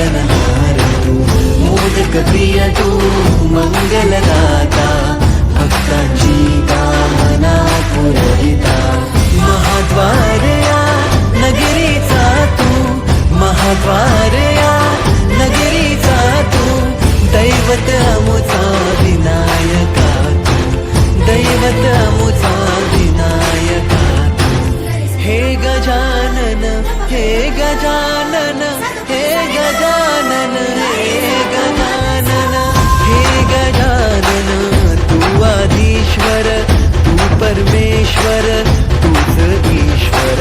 पालनहार तू, मोदक प्रिय तू, मंगलदाता, भक्तांची कामना पुरविता. महाद्वार या नगरीचा तू, महाद्वार या नगरीचा तू, दैवत अमुचा विनायका तू, दैवत अमुचा विनायका तू. हे गजानन, हे गजानन, हे गजानन, हे गजानन, हे गजानन, तू आधीश्वर, तू परमेश्वर, तूच ईश्वर.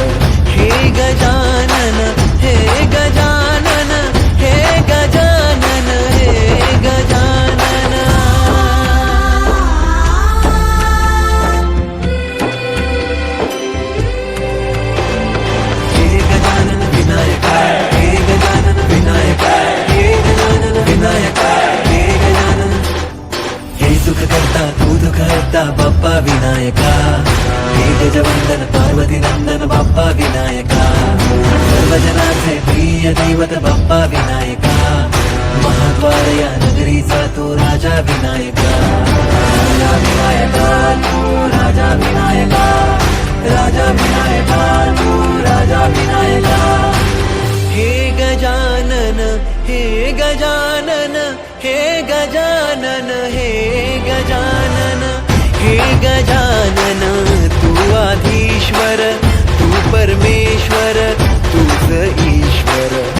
हे गजानन, हे गजानन, हे गजानन, हे गजानन. हे गजानन विनायका, हे गजानन विनायका, हे गजानन विनायका, हे गजानन. हे सुख करता तू दुःख हरता बाप्पा विनायका. हे गजवंदन पार्वती नंदन बाप्पा विनायका. सर्वजनांचे प्रिय दैवत बाप्पा विनायका. महाद्वार या नगरीचा तू राजा विनायका. राजा विनायका तू राजा विनायका, राजा विनायका तू राजा विनायका. हे गजानन, हे गजानन, हे गजानन, हे गजानन, हे गजानन, तू आधीश्वर, तू परमेश्वर,